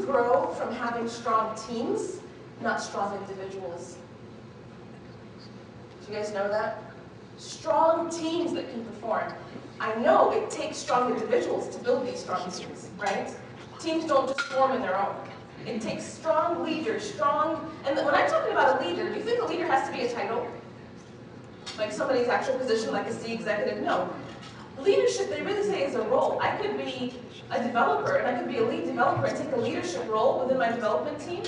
grow from having strong teams, not strong individuals. Do you guys know that? Strong teams that can perform. I know it takes strong individuals to build these strong teams, right? Teams don't just form in their own. It takes strong leaders, and when I'm talking about a leader, do you think a leader has to be a title? Like somebody's actual position, like a C executive? No. Leadership, they really say, is a role. I could be a developer, and I could be a lead developer and take a leadership role within my development team.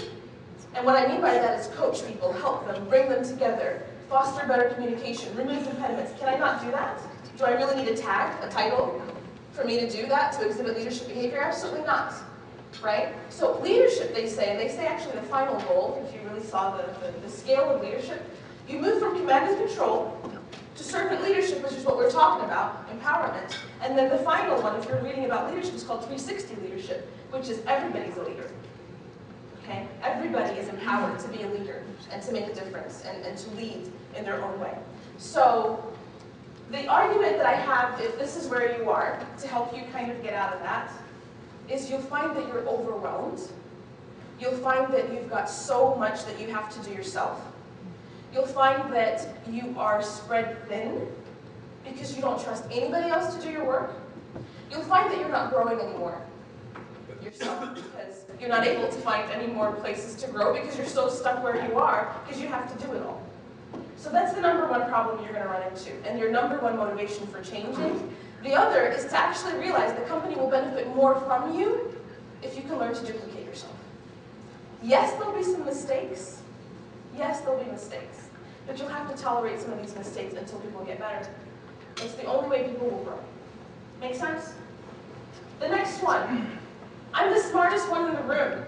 And what I mean by that is coach people, help them, bring them together, foster better communication, remove impediments. Can I not do that? Do I really need a tag, a title, for me to do that, to exhibit leadership behavior? Absolutely not, right? So leadership, they say actually the final goal, if you really saw the scale of leadership, you move from command and control to servant leadership, which is what we're talking about, empowerment. And then the final one, if you're reading about leadership, is called 360 leadership, which is everybody's a leader. Okay? Everybody is empowered to be a leader and to make a difference and to lead in their own way. So the argument that I have, if this is where you are, to help you kind of get out of that, is you'll find that you're overwhelmed. You'll find that you've got so much that you have to do yourself. You'll find that you are spread thin because you don't trust anybody else to do your work. You'll find that you're not growing anymore yourself because you're not able to find any more places to grow because you're so stuck where you are because you have to do it all. So that's the number one problem you're going to run into, and your number one motivation for changing. The other is to actually realize the company will benefit more from you if you can learn to duplicate yourself. Yes, there'll be some mistakes. Yes, there'll be mistakes. But you'll have to tolerate some of these mistakes until people get better. It's the only way people will grow. Make sense? The next one. I'm the smartest one in the room.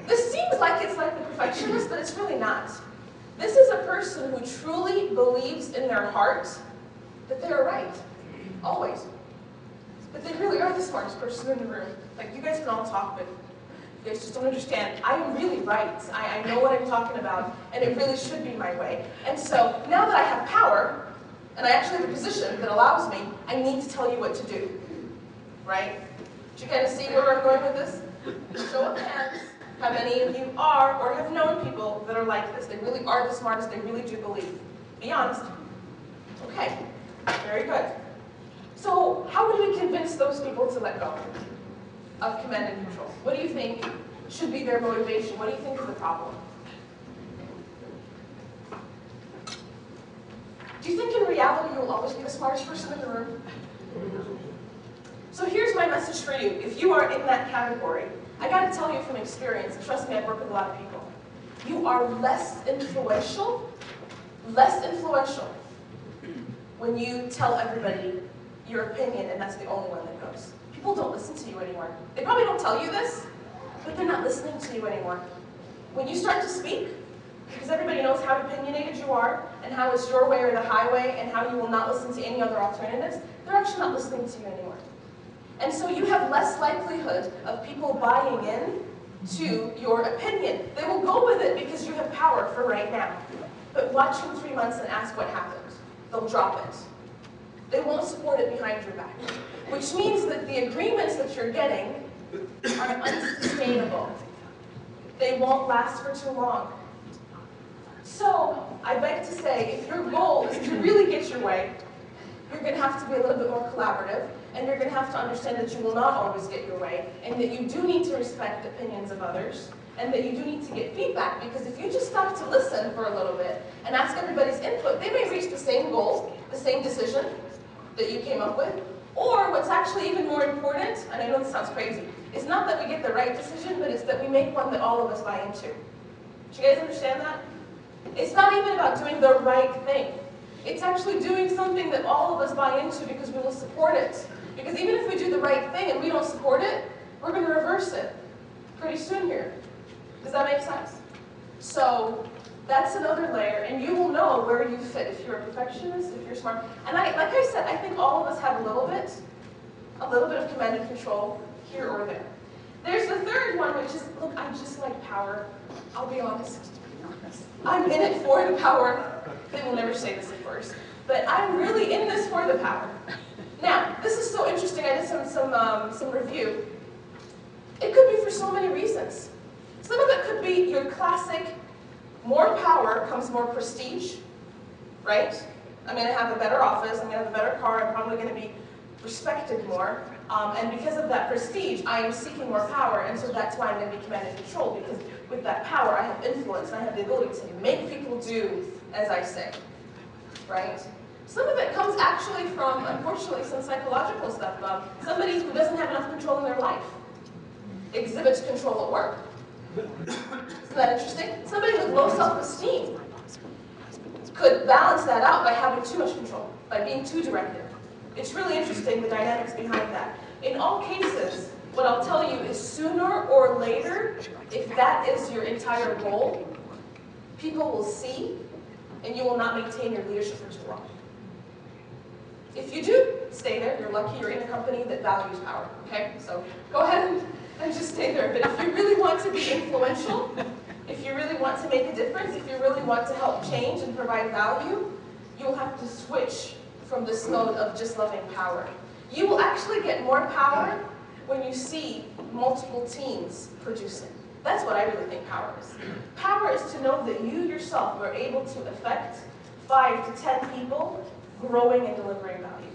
This seems like it's like the perfectionist, but it's really not. This is a person who truly believes in their heart that they are right. Always. But they really are the smartest person in the room. Like, you guys can all talk, but you guys just don't understand. I am really right. I know what I'm talking about, and it really should be my way. And so, now that I have power, and I actually have a position that allows me, I need to tell you what to do. Right? Do you kind of see where I'm going with this? Show of hands. How many of you are or have known people that are like this? They really are the smartest. They really do believe. Be honest. Okay. Very good. So how would we convince those people to let go of command and control? What do you think should be their motivation? What do you think is the problem? Do you think in reality you will always be the smartest person in the room? So here's my message for you. If you are in that category, I got to tell you from experience, and trust me, I've worked with a lot of people, you are less influential when you tell everybody your opinion and that's the only one that goes. People don't listen to you anymore. They probably don't tell you this, but they're not listening to you anymore. When you start to speak, because everybody knows how opinionated you are and how it's your way or the highway and how you will not listen to any other alternatives, they're actually not listening to you anymore. And so you have less likelihood of people buying in to your opinion. They will go with it because you have power for right now. But watch in 3 months and ask what happened. They'll drop it. They won't support it behind your back. Which means that the agreements that you're getting are unsustainable. They won't last for too long. So, I beg to say, if your goal is to really get your way, you're going to have to be a little bit more collaborative, and you're going to have to understand that you will not always get your way, and that you do need to respect the opinions of others, and that you do need to get feedback, because if you just stop to listen for a little bit and ask everybody's input, they may reach the same goal, the same decision that you came up with, or what's actually even more important, and I know this sounds crazy, it's not that we get the right decision, but it's that we make one that all of us buy into. Do you guys understand that? It's not even about doing the right thing. It's actually doing something that all of us buy into because we will support it. Because even if we do the right thing and we don't support it, we're going to reverse it pretty soon here. Does that make sense? So that's another layer, and you will know where you fit. If you're a perfectionist, if you're smart. And like I said, I think all of us have a little bit of command and control here or there. There's the third one, which is, look, I just like power. I'll be honest. I'm in it for the power. They will never say this, of course. But I'm really in this for the power. Now, this is so interesting. I did some review. It could be for so many reasons. Some of it could be your classic, more power comes more prestige, right? I'm going to have a better office, I'm going to have a better car, I'm probably going to be respected more. And because of that prestige, I am seeking more power, and so that's why I'm going to be command and control, because with that power, I have influence, and I have the ability to make people do as I say, right? Some of it comes actually from, unfortunately, some psychological stuff. Somebody who doesn't have enough control in their life exhibits control at work. Isn't that interesting? Somebody with low self-esteem could balance that out by having too much control, by being too directive. It's really interesting, the dynamics behind that. In all cases, what I'll tell you is sooner or later, if that is your entire goal, people will see, and you will not maintain your leadership for too long. If you do, stay there. You're lucky you're in a company that values power, okay? So go ahead and just stay there. But if you really want to be influential, if you really want to make a difference, if you really want to help change and provide value, you'll have to switch from this mode of just loving power. You will actually get more power when you see multiple teams producing. That's what I really think power is. Power is to know that you yourself are able to affect 5 to 10 people growing and delivering value.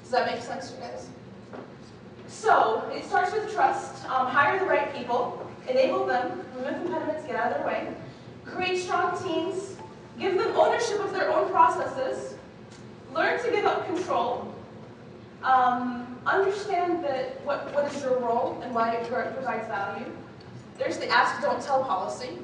Does that make sense, you guys? So, it starts with trust. Hire the right people, enable them, remove impediments, get out of their way, create strong teams, give them ownership of their own processes, learn to give up control, understand that what is your role and why it provides value. There's the ask, don't tell policy.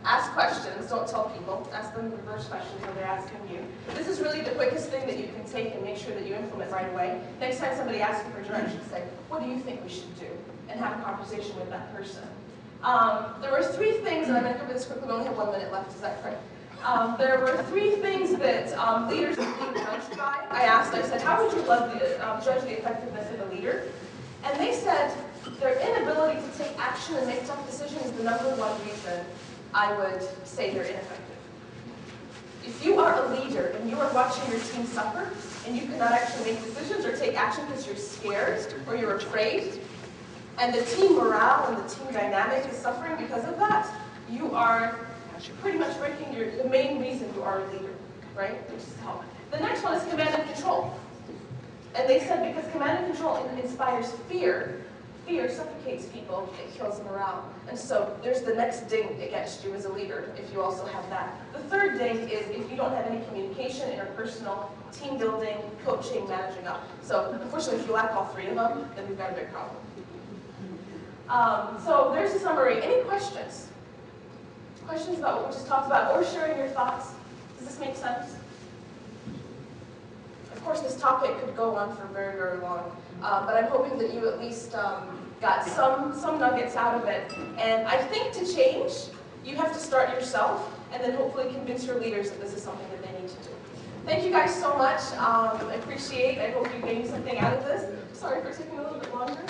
Ask questions, don't tell people. Ask them reverse questions when they're asking you. This is really the quickest thing that you can take and make sure that you implement right away. Next time somebody asks you for direction, say, what do you think we should do? And have a conversation with that person. There were 3 things, and I'm going to cover this quickly, we only have 1 minute left, is that correct? There were 3 things that leaders are being judged by. I said, how would you judge the effectiveness of a leader? And they said their inability to take action and make tough decisions is the #1 reason I would say they're ineffective. If you are a leader and you are watching your team suffer and you cannot actually make decisions or take action because you're scared or you're afraid, and the team morale and the team dynamic is suffering because of that, you are pretty much breaking the main reason you are a leader, right? Which is help. The next one is command and control. And they said because command and control inspires fear, fear suffocates people, it kills morale. And so there's the next ding against you as a leader if you also have that. The third ding is if you don't have any communication, interpersonal, team building, coaching, managing up. So unfortunately, if you lack all 3 of them, then we've got a big problem. So there's a summary. Any questions? Questions about what we just talked about, or sharing your thoughts? Does this make sense? Of course, this topic could go on for very, very long, but I'm hoping that you at least got some nuggets out of it. And I think to change, you have to start yourself, and then hopefully convince your leaders that this is something that they need to do. Thank you guys so much. I appreciate. I hope you gained something out of this. Sorry for taking a little bit longer.